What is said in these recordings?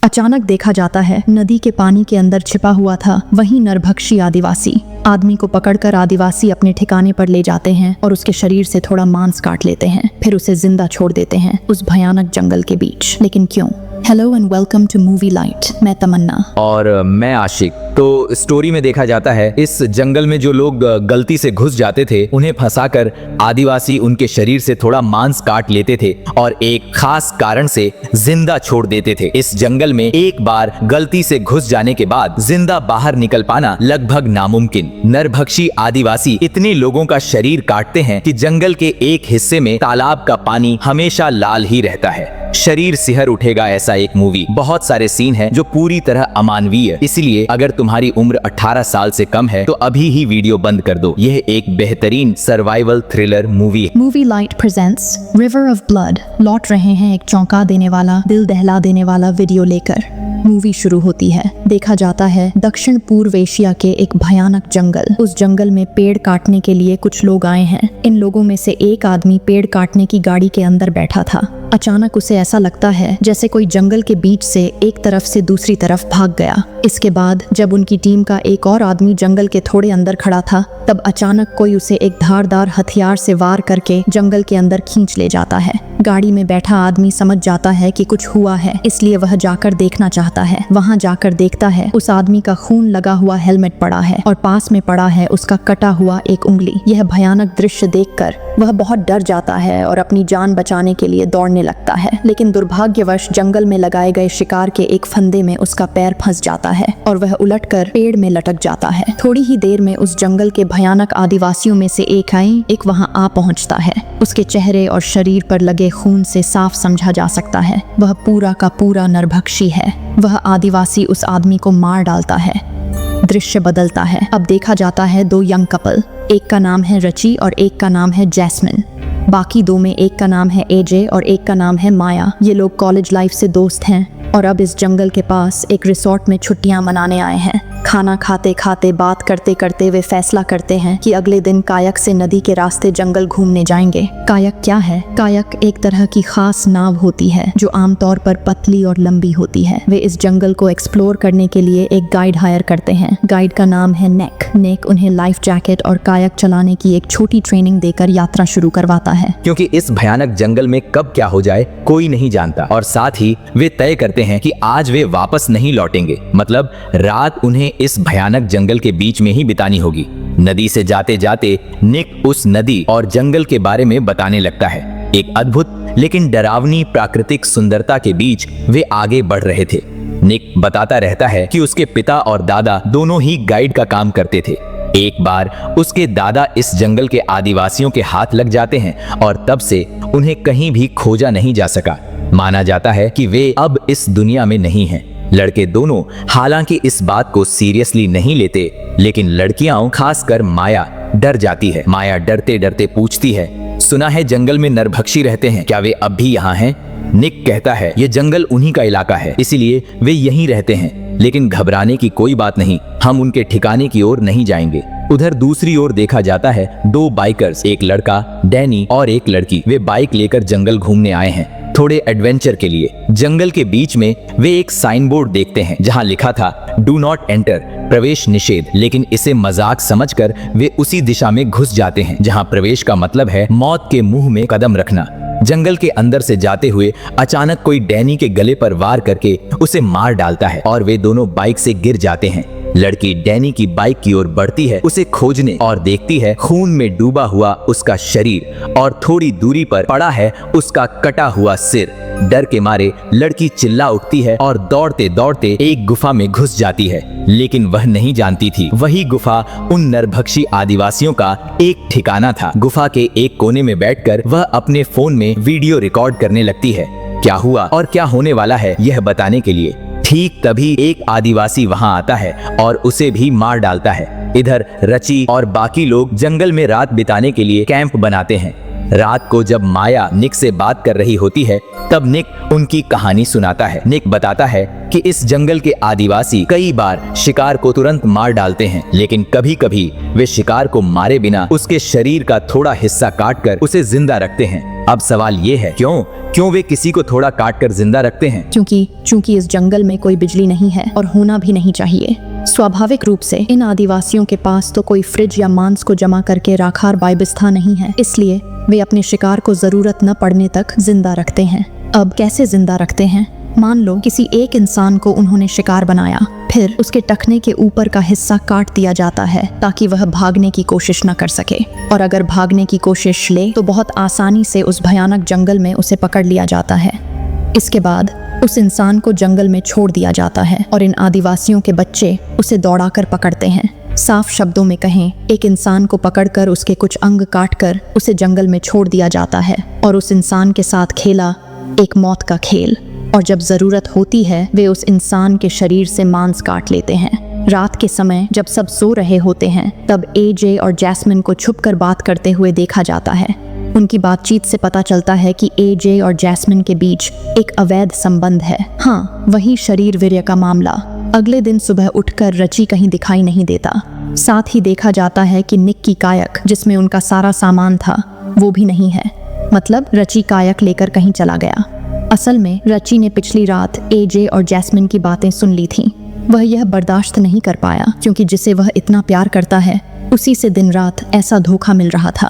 अचानक देखा जाता है नदी के पानी के अंदर छिपा हुआ था वही नरभक्षी आदिवासी। आदमी को पकड़कर आदिवासी अपने ठिकाने पर ले जाते हैं और उसके शरीर से थोड़ा मांस काट लेते हैं, फिर उसे जिंदा छोड़ देते हैं उस भयानक जंगल के बीच। लेकिन क्यों? Hello and welcome to movie light. मैं तमन्ना और मैं आशिक। तो स्टोरी में देखा जाता है इस जंगल में जो लोग गलती से घुस जाते थे उन्हें फंसाकर आदिवासी उनके शरीर से थोड़ा मांस काट लेते थे और एक खास कारण से जिंदा छोड़ देते थे। इस जंगल में एक बार गलती से घुस जाने के बाद जिंदा बाहर निकल पाना लगभग नामुमकिन। नरभक्षी आदिवासी इतने लोगों का शरीर काटते हैं कि जंगल के एक हिस्से में तालाब का पानी हमेशा लाल ही रहता है। शरीर सिहर उठेगा ऐसा एक मूवी। बहुत सारे सीन हैं जो पूरी तरह अमानवीय, इसलिए अगर तुम्हारी उम्र 18 साल से कम है तो अभी ही वीडियो बंद कर दो। यह एक बेहतरीन सर्वाइवल थ्रिलर मूवी है। Movie light presents river of blood. लौट रहे हैं एक चौंका देने वाला, दिल दहला देने वाला वीडियो लेकर। मूवी शुरू होती है। देखा जाता है दक्षिण पूर्व एशिया के एक भयानक जंगल। उस जंगल में पेड़ काटने के लिए कुछ लोग आए हैं। इन लोगों में से एक आदमी पेड़ काटने की गाड़ी के अंदर बैठा था। अचानक उसे ऐसा लगता है जैसे कोई जंगल के बीच से एक तरफ से दूसरी तरफ भाग गया। इसके बाद जब उनकी टीम का एक और आदमी जंगल के थोड़े अंदर खड़ा था, तब अचानक कोई उसे एक धारदार हथियार से वार करके जंगल के अंदर खींच ले जाता है। गाड़ी में बैठा आदमी समझ जाता है कि कुछ हुआ है, इसलिए वह जाकर देखना चाहता है। वहां जाकर देखता है उस आदमी का खून लगा हुआ हेलमेट पड़ा है और पास में पड़ा है उसका कटा हुआ एक उंगली। यह भयानक दृश्य देखकर वह बहुत डर जाता है और अपनी जान बचाने के लिए दौड़ने लगता है। लेकिन दुर्भाग्यवश जंगल में लगाए गए शिकार के एक फंदे में उसका पैर फंस जाता है और वह उलटकर पेड़ में लटक जाता है। थोड़ी ही देर में उस जंगल के भयानक आदिवासियों में से एक वहां आ पहुंचता है। उसके चेहरे और शरीर पर लगे खून से साफ समझा जा सकता है वह पूरा का पूरा नरभक्षी है। वह आदिवासी उस आदमी को मार डालता है। दृश्य बदलता है। अब देखा जाता है दो यंग कपल, एक का नाम है रची और एक का नाम है जैस्मिन। बाकी दो में एक का नाम है एजे और एक का नाम है माया। ये लोग कॉलेज लाइफ से दोस्त हैं और अब इस जंगल के पास एक रिसोर्ट में छुट्टियां मनाने आए हैं। खाना खाते खाते बात करते करते वे फैसला करते हैं कि अगले दिन कायक से नदी के रास्ते जंगल घूमने जाएंगे। कायक क्या है? कायक एक तरह की खास नाव होती है जो आमतौर पर पतली और लंबी होती है। वे इस जंगल को एक्सप्लोर करने के लिए एक गाइड हायर करते हैं। गाइड का नाम है नेक। नेक उन्हें लाइफ जैकेट और कायक चलाने की एक छोटी ट्रेनिंग देकर यात्रा शुरू करवाता है। क्योंकि इस भयानक जंगल में कब क्या हो जाए कोई नहीं जानता और साथ ही वे तय करते हैं कि आज वे वापस नहीं लौटेंगे। मतलब रात उन्हें इस भयानक जंगल के बीच में ही बितानी होगी। नदी से जाते जाते निक उस नदी और जंगल के बारे में बताने लगता है। एक अद्भुत लेकिन डरावनी प्राकृतिक सुंदरता के बीच वे आगे बढ़ रहे थे। निक बताता रहता है कि उसके पिता और दादा दोनों ही गाइड का काम करते थे। एक बार उसके दादा इस जंगल के आदिवासियों के हाथ लग जाते हैं और तब से उन्हें कहीं भी खोजा नहीं जा सका। माना जाता है कि वे अब इस दुनिया में नहीं हैं। लड़के दोनों हालांकि इस बात को सीरियसली नहीं लेते, लेकिन लड़कियां खासकर माया डर जाती है। माया डरते डरते पूछती है, सुना है जंगल में नरभक्षी रहते हैं, क्या वे अब भी यहाँ हैं? निक कहता है ये जंगल उन्हीं का इलाका है, इसीलिए वे यहीं रहते हैं। लेकिन घबराने की कोई बात नहीं, हम उनके ठिकाने की ओर नहीं जाएंगे। उधर दूसरी ओर देखा जाता है दो बाइकर्स, एक लड़का डैनी और एक लड़की। वे बाइक लेकर जंगल घूमने आए हैं थोड़े एडवेंचर के लिए। जंगल के बीच में वे एक साइन बोर्ड देखते हैं जहां लिखा था डू नॉट एंटर, प्रवेश निषेध। लेकिन इसे मजाक समझकर वे उसी दिशा में घुस जाते हैं जहां प्रवेश का मतलब है मौत के मुंह में कदम रखना। जंगल के अंदर से जाते हुए अचानक कोई डैनी के गले पर वार करके उसे मार डालता है और वे दोनों बाइक से गिर जाते हैं। लड़की डैनी की बाइक की ओर बढ़ती है उसे खोजने और देखती है खून में डूबा हुआ उसका शरीर और थोड़ी दूरी पर पड़ा है उसका कटा हुआ सिर। डर के मारे लड़की चिल्ला उठती है और दौड़ते दौड़ते एक गुफा में घुस जाती है। लेकिन वह नहीं जानती थी वही गुफा उन नरभक्षी आदिवासियों का एक ठिकाना था। गुफा के एक कोने में बैठकर वह अपने फोन में वीडियो रिकॉर्ड करने लगती है, क्या हुआ और क्या होने वाला है यह बताने के लिए। ठीक तभी एक आदिवासी वहां आता है और उसे भी मार डालता है। इधर रची और बाकी लोग जंगल में रात बिताने के लिए कैंप बनाते हैं। रात को जब माया निक से बात कर रही होती है तब निक उनकी कहानी सुनाता है। निक बताता है कि इस जंगल के आदिवासी कई बार शिकार को तुरंत मार डालते हैं, लेकिन कभी कभी वे शिकार को मारे बिना उसके शरीर का थोड़ा हिस्सा काटकर उसे जिंदा रखते हैं। अब सवाल ये है क्यों वे किसी को थोड़ा काटकर जिंदा रखते हैं? क्योंकि इस जंगल में कोई बिजली नहीं है और होना भी नहीं चाहिए। स्वाभाविक रूप से इन आदिवासियों के पास तो कोई फ्रिज या मांस को जमा करके राखार व्यवस्था नहीं है, इसलिए वे अपने शिकार को जरूरत न पड़ने तक जिंदा रखते हैं। अब कैसे जिंदा रखते हैं? मान लो किसी एक इंसान को उन्होंने शिकार बनाया, फिर उसके टखने के ऊपर का हिस्सा काट दिया जाता है ताकि वह भागने की कोशिश न कर सके, और अगर भागने की कोशिश ले तो बहुत आसानी से उस भयानक जंगल में उसे पकड़ लिया जाता है। इसके बाद उस इंसान को जंगल में छोड़ दिया जाता है और इन आदिवासियों के बच्चे उसे दौड़ाकर पकड़ते हैं। साफ शब्दों में कहें, एक इंसान को पकड़कर उसके कुछ अंग काटकर उसे जंगल में छोड़ दिया जाता है और उस इंसान के साथ खेला एक मौत का खेल, और जब जरूरत होती है वे उस इंसान के शरीर से मांस काट लेते हैं। रात के समय जब सब सो रहे होते हैं तब एजे और जैस्मिन को छुपकर बात करते हुए देखा जाता है। उनकी बातचीत से पता चलता है कि एजे और जैस्मिन के बीच एक अवैध संबंध है। हाँ, वही शरीर वीर्य का मामला। अगले दिन सुबह उठकर रची कहीं दिखाई नहीं देता। साथ ही देखा जाता है कि निक की कायक, जिसमें उनका सारा सामान था, वो भी नहीं है। मतलब रची कायक लेकर कहीं चला गया। असल में रची ने पिछली रात एजे और जैस्मिन की बातें सुन ली थीं। वह यह बर्दाश्त नहीं कर पाया क्योंकि जिसे वह इतना प्यार करता है उसी से दिन रात ऐसा धोखा मिल रहा था,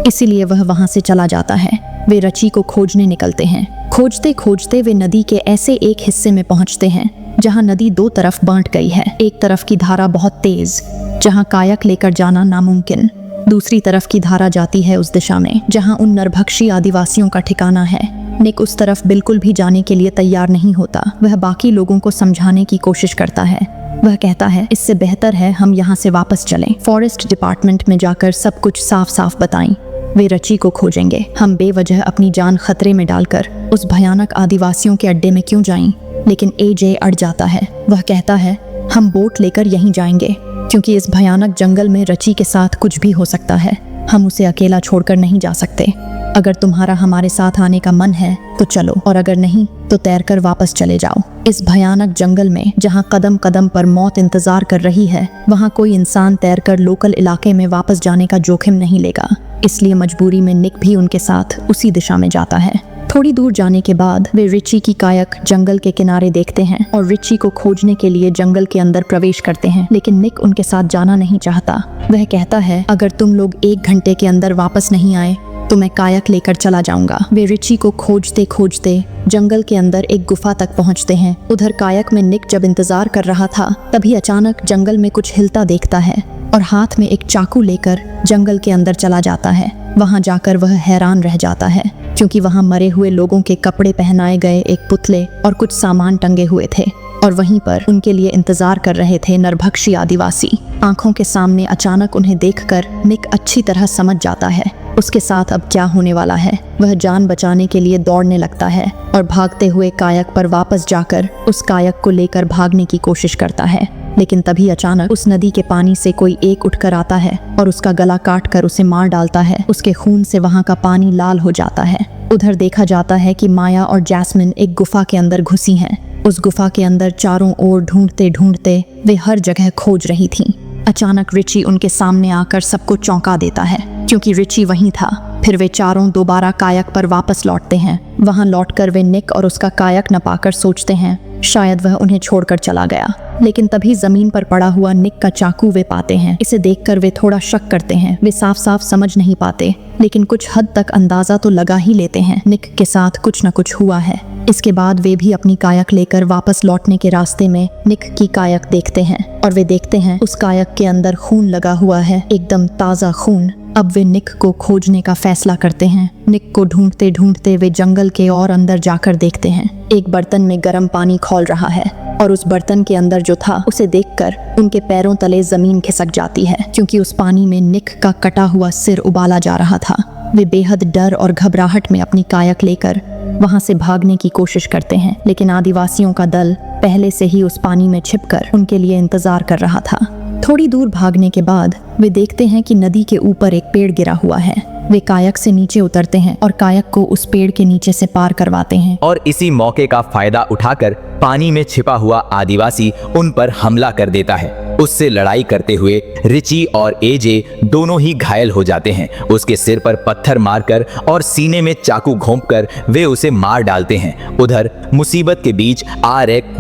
इसीलिए वह वहां से चला जाता है। वे रची को खोजने निकलते हैं। खोजते खोजते वे नदी के ऐसे एक हिस्से में पहुंचते हैं जहां नदी दो तरफ बांट गई है। एक तरफ की धारा बहुत तेज, जहां कायक लेकर जाना नामुमकिन। दूसरी तरफ की धारा जाती है उस दिशा में जहां उन नरभक्षी आदिवासियों का ठिकाना है। निक उस तरफ बिल्कुल भी जाने के लिए तैयार नहीं होता। वह बाकी लोगों को समझाने की कोशिश करता है। वह कहता है, इससे बेहतर है हम यहाँ से वापस चलें। फॉरेस्ट डिपार्टमेंट में जाकर सब कुछ साफ साफ बताएं। वे रची को खोजेंगे। हम बेवजह अपनी जान खतरे में डालकर उस भयानक आदिवासियों के अड्डे में क्यों जाएं? लेकिन एजे अड़ जाता है। वह कहता है, हम बोट लेकर यहीं जाएंगे क्योंकि इस भयानक जंगल में रची के साथ कुछ भी हो सकता है। हम उसे अकेला छोड़कर नहीं जा सकते। अगर तुम्हारा हमारे साथ आने का मन है तो चलो, और अगर नहीं तो तैरकर वापस चले जाओ। इस भयानक जंगल में जहां कदम कदम पर मौत इंतजार कर रही है, वहां कोई इंसान तैरकर लोकल इलाके में वापस जाने का जोखिम नहीं लेगा। इसलिए मजबूरी में निक भी उनके साथ उसी दिशा में जाता है। थोड़ी दूर जाने के बाद वे रिची की कायक जंगल के किनारे देखते हैं और रिची को खोजने के लिए जंगल के अंदर प्रवेश करते हैं, लेकिन निक उनके साथ जाना नहीं चाहता। वह कहता है, अगर तुम लोग 1 घंटे के अंदर वापस नहीं आए तो मैं कायक लेकर चला जाऊंगा। वे रिची को खोजते खोजते जंगल के अंदर एक गुफा तक पहुंचते हैं। उधर कायक में निक जब इंतजार कर रहा था तभी अचानक जंगल में कुछ हिलता देखता है और हाथ में एक चाकू लेकर जंगल के अंदर चला जाता है। वहां जाकर वह हैरान रह जाता है क्योंकि वहां मरे हुए लोगों के कपड़े पहनाए गए एक पुतले और कुछ सामान टंगे हुए थे, और वहीं पर उनके लिए इंतजार कर रहे थे नरभक्षी आदिवासी। आंखों के सामने अचानक उन्हें देखकर निक अच्छी तरह समझ जाता है उसके साथ अब क्या होने वाला है। वह जान बचाने के लिए दौड़ने लगता है और भागते हुए कायक पर वापस जाकर उस कायक को लेकर भागने की कोशिश करता है, लेकिन तभी अचानक उस नदी के पानी से कोई एक उठकर आता है और उसका गला काट कर उसे मार डालता है। उसके खून से वहां का पानी लाल हो जाता है। उधर देखा जाता है कि माया और जैस्मिन एक गुफा के अंदर घुसी हैं। उस गुफा के अंदर चारों ओर ढूंढते ढूंढते वे हर जगह खोज रही थीं। अचानक रिची उनके सामने आकर सबको चौंका देता है क्योंकि रिची वहीं था। फिर वे चारों दोबारा कायक पर वापस लौटते हैं। वहां लौटकर वे निक और उसका कायक न पाकर सोचते हैं शायद वह उन्हें छोड़कर चला गया, लेकिन तभी जमीन पर पड़ा हुआ निक का चाकू वे पाते हैं। इसे देखकर वे थोड़ा शक करते हैं। वे साफ साफ समझ नहीं पाते, लेकिन कुछ हद तक अंदाजा तो लगा ही लेते हैं निक के साथ कुछ न कुछ हुआ है। इसके बाद वे भी अपनी कायक लेकर वापस लौटने के रास्ते में निक की कायक देखते हैं और वे देखते हैं उस कायक के अंदर खून लगा हुआ है, एकदम ताज़ा खून। अब वे निक को खोजने का फैसला करते हैं। निक को ढूंढते ढूंढते वे जंगल के और अंदर जाकर देखते हैं एक बर्तन में गर्म पानी खौल रहा है, और उस बर्तन के अंदर जो था उसे देखकर उनके पैरों तले जमीन खिसक जाती है क्योंकि उस पानी में निक का कटा हुआ सिर उबाला जा रहा था। वे बेहद डर और घबराहट में अपनी कायक लेकर वहां से भागने की कोशिश करते हैं, लेकिन आदिवासियों का दल पहले से ही उस पानी में छिपकर उनके लिए इंतजार कर रहा था। थोड़ी दूर भागने के बाद वे देखते हैं कि नदी के ऊपर एक पेड़ गिरा हुआ है। वे कायक से नीचे उतरते हैं और कायक को उस पेड़ के नीचे से पार करवाते हैं। और इसी मौके का फायदा उठाकर पानी में छिपा हुआ आदिवासी उन पर हमला कर देता है। उससे लड़ाई करते हुए रिची और एजे दोनों ही घायल हो जाते हैं। उसके सिर पर पत्थर मारकर और सीने में चाकू घोंपकर वे उसे मार डालते हैं। उधर मुसीबत के बीच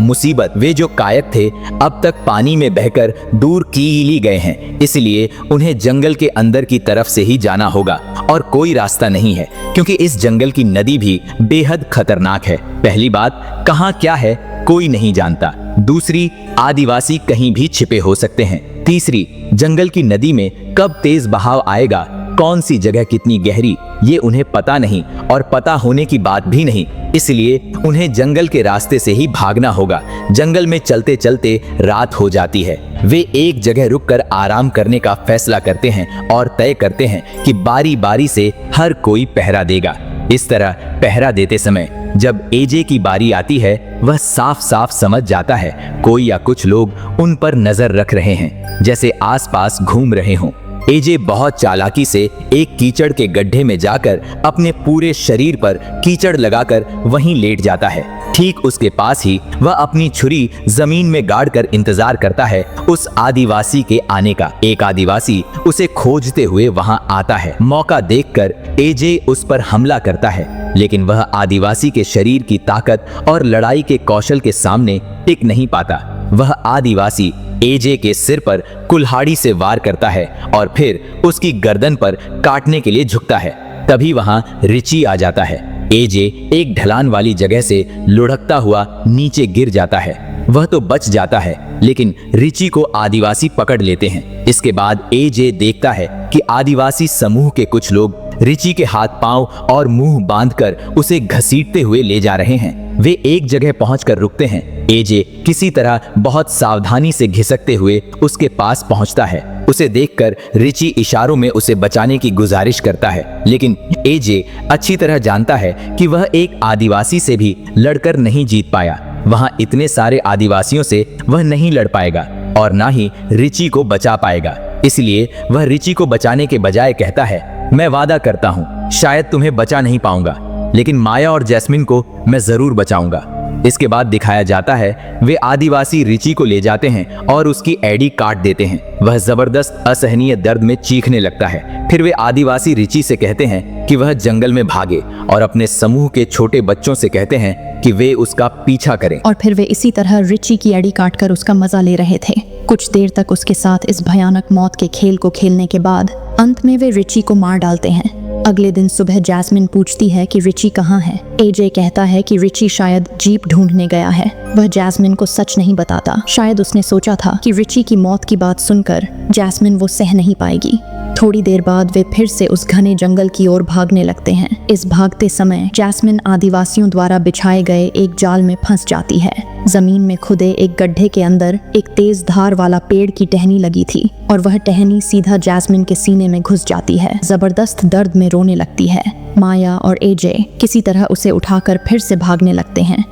मुसीबत वे जो कायक थे अब तक पानी में बहकर दूर कीली गए हैं, इसलिए उन्हें जंगल के अंदर की तरफ से ही जाना होगा और कोई रास्ता नहीं है क्योंकि इस जंगल की नदी भी बेहद खतरनाक है। पहली बात, कहाँ क्या है कोई नहीं जानता। दूसरी, आदिवासी कहीं भी छिपे हो सकते हैं। तीसरी, जंगल की नदी में कब तेज बहाव आएगा, कौन सी जगह कितनी गहरी, ये उन्हें पता नहीं और पता होने की बात भी नहीं, इसलिए उन्हें जंगल के रास्ते से ही भागना होगा। जंगल में चलते चलते रात हो जाती है। वे एक जगह रुककर आराम करने का फैसला करते हैं और तय करते हैं कि बारी बारी से हर कोई पहरा देगा। इस तरह पहरा देते समय जब एजे की बारी आती है, वह साफ साफ समझ जाता है कोई या कुछ लोग उन पर नजर रख रहे हैं, जैसे आसपास घूम रहे हों। एजे बहुत चालाकी से एक कीचड़ के गड्ढे में जाकर अपने पूरे शरीर पर कीचड़ लगाकर वहीं लेट जाता है। ठीक उसके पास ही वह अपनी छुरी जमीन में गाड़कर इंतजार करता है उस आदिवासी के आने का। एक आदिवासी उसे खोजते हुए वहां आता है। मौका देखकर एजे उस पर हमला करता है, लेकिन वह आदिवासी के शरीर की ताकत और लड़ाई के कौशल के सामने टिक नहीं पाता। वह आदिवासी एजे के सिर पर कुल्हाड़ी से वार करता है और फिर उसकी गर्दन पर काटने के लिए झुकता है। तभी वहां रिची आ जाता है। एजे एक ढलान वाली जगह से लुढ़कता हुआ नीचे गिर जाता है। वह तो बच जाता है, लेकिन रिची को आदिवासी पकड़ लेते हैं। इसके बाद एजे देखता है कि आदिवासी समूह के कुछ लोग रिची के हाथ पांव और मुंह बांधकर उसे घसीटते हुए ले जा रहे हैं। वे एक जगह पहुंचकर रुकते हैं। एजे किसी तरह बहुत सावधानी से घिसकते हुए उसके पास पहुंचता है। उसे देखकर रिची इशारों में उसे बचाने की गुजारिश करता है, लेकिन एजे अच्छी तरह जानता है कि वह एक आदिवासी से भी लड़कर नहीं जीत पाया। वहां इतने सारे आदिवासियों से वह नहीं लड़ पाएगा और ना ही रिची को बचा पाएगा। इसलिए वह रिची को बचाने के बजाय कहता है, मैं वादा करता हूँ शायद तुम्हें बचा नहीं पाऊंगा, लेकिन माया और जैस्मिन को मैं जरूर बचाऊंगा। इसके बाद दिखाया जाता है वे आदिवासी रिची को ले जाते हैं और उसकी एड़ी काट देते हैं। वह जबरदस्त असहनीय दर्द में चीखने लगता है। फिर वे आदिवासी रिची से कहते हैं कि वह जंगल में भागे और अपने समूह के छोटे बच्चों से कहते हैं कि वे उसका पीछा करें। और फिर वे इसी तरह रिची की एड़ी काटकर उसका मजा ले रहे थे। कुछ देर तक उसके साथ इस भयानक मौत के खेल को खेलने के बाद अंत में वे रिची को मार डालते हैं। अगले दिन सुबह जैस्मिन पूछती है कि रिची कहाँ है। एजे कहता है कि रिची शायद जीप ढूंढने गया है। वह जैस्मिन को सच नहीं बताता। शायद उसने सोचा था कि रिची की मौत की बात सुनकर जैस्मिन वो सह नहीं पाएगी। थोड़ी देर बाद वे फिर से उस घने जंगल की ओर भागने लगते हैं। इस भागते समय जैस्मिन आदिवासियों द्वारा बिछाए गए एक जाल में फंस जाती है। जमीन में खुदे एक गड्ढे के अंदर एक तेज धार वाला पेड़ की टहनी लगी थी और वह टहनी सीधा जैस्मिन के सीने में घुस जाती है। जबरदस्त दर्द में रोने लगती है। माया और एजे किसी तरह उसे उठाकर फिर से भागने लगते हैं।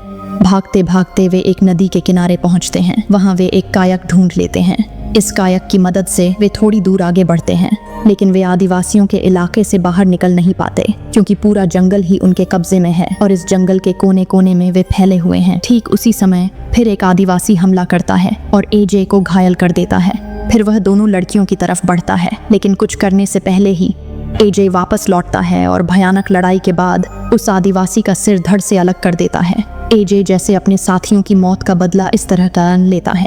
भागते भागते वे एक नदी के किनारे पहुंचते हैं। वहां वे एक कायक ढूंढ लेते हैं। इस कायक की मदद से वे थोड़ी दूर आगे बढ़ते हैं, लेकिन वे आदिवासियों के इलाके से बाहर निकल नहीं पाते क्योंकि पूरा जंगल ही उनके कब्जे में है और इस जंगल के कोने कोने में वे फैले हुए हैं। ठीक उसी समय फिर एक आदिवासी हमला करता है और एजे को घायल कर देता है। फिर वह दोनों लड़कियों की तरफ बढ़ता है, लेकिन कुछ करने से पहले ही एजे वापस लौटता है और भयानक लड़ाई के बाद उस आदिवासी का सिर धड़ से अलग कर देता है। एजे जैसे अपने साथियों की मौत का बदला इस तरह का लेता है,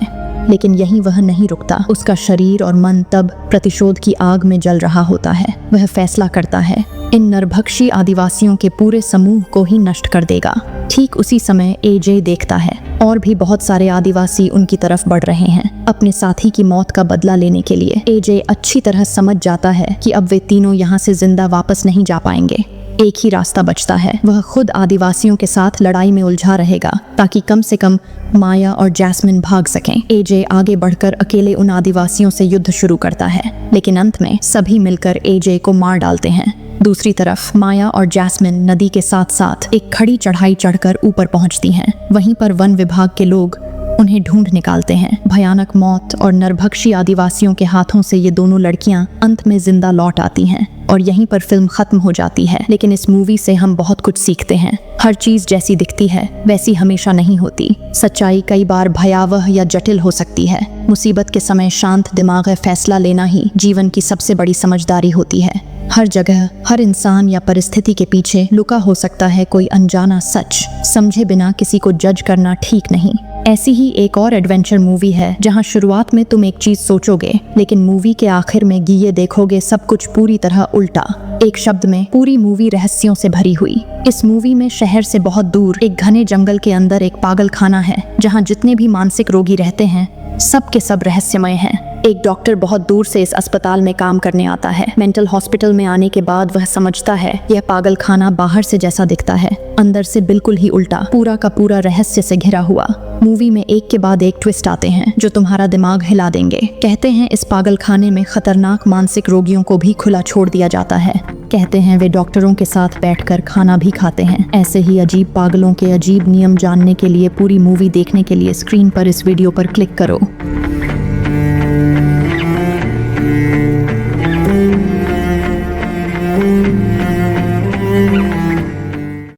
लेकिन यहीं वह नहीं रुकता। उसका शरीर और मन तब प्रतिशोध की आग में जल रहा होता है। वह फैसला करता है इन नरभक्षी आदिवासियों के पूरे समूह को ही नष्ट कर देगा। ठीक उसी समय एजे देखता है और भी बहुत सारे आदिवासी उनकी तरफ बढ़ रहे हैं अपने साथी की मौत का बदला लेने के लिए। एजे अच्छी तरह समझ जाता है कि अब वे तीनों यहाँ से जिंदा वापस नहीं जा पाएंगे। एक ही रास्ता बचता है, वह खुद आदिवासियों के साथ लड़ाई में उलझा रहेगा ताकि कम से कम माया और जैस्मिन भाग सकें। एजे आगे बढ़कर अकेले उन आदिवासियों से युद्ध शुरू करता है, लेकिन अंत में सभी मिलकर एजे को मार डालते हैं। दूसरी तरफ माया और जैस्मिन नदी के साथ साथ एक खड़ी चढ़ाई चढ़कर ऊपर पहुंचती हैं। वहीं पर वन विभाग के लोग उन्हें ढूंढ निकालते हैं। भयानक मौत और नरभक्षी आदिवासियों के हाथों से ये दोनों लड़कियां अंत में जिंदा लौट आती हैं और यहीं पर फिल्म खत्म हो जाती है। लेकिन इस मूवी से हम बहुत कुछ सीखते हैं। हर चीज जैसी दिखती है वैसी हमेशा नहीं होती। सच्चाई कई बार भयावह या जटिल हो सकती है। मुसीबत के समय शांत दिमाग फैसला लेना ही जीवन की सबसे बड़ी समझदारी होती है। हर जगह, हर इंसान या परिस्थिति के पीछे लुका हो सकता है कोई अनजाना सच। समझे बिना किसी को जज करना ठीक नहीं। ऐसी ही एक और एडवेंचर मूवी है जहां शुरुआत में तुम एक चीज सोचोगे लेकिन मूवी के आखिर में ये देखोगे सब कुछ पूरी तरह उल्टा। एक शब्द में पूरी मूवी रहस्यों से भरी हुई। इस मूवी में शहर से बहुत दूर एक घने जंगल के अंदर एक पागल खाना है जहां जितने भी मानसिक रोगी रहते हैं सब के सब रहस्यमय हैं। एक डॉक्टर बहुत दूर से इस अस्पताल में काम करने आता है। मेंटल हॉस्पिटल में आने के बाद वह समझता है यह पागल खाना बाहर से जैसा दिखता है, अंदर से बिल्कुल ही उल्टा, पूरा का पूरा रहस्य से घिरा हुआ। मूवी में एक के बाद एक ट्विस्ट आते हैं जो तुम्हारा दिमाग हिला देंगे। कहते हैं इस पागल खाने में खतरनाक मानसिक रोगियों को भी खुला छोड़ दिया जाता है। कहते हैं वे डॉक्टरों के साथ बैठकर खाना भी खाते हैं। ऐसे ही अजीब पागलों के अजीब नियम जानने के लिए पूरी मूवी देखने के लिए स्क्रीन पर इस वीडियो पर क्लिक करो।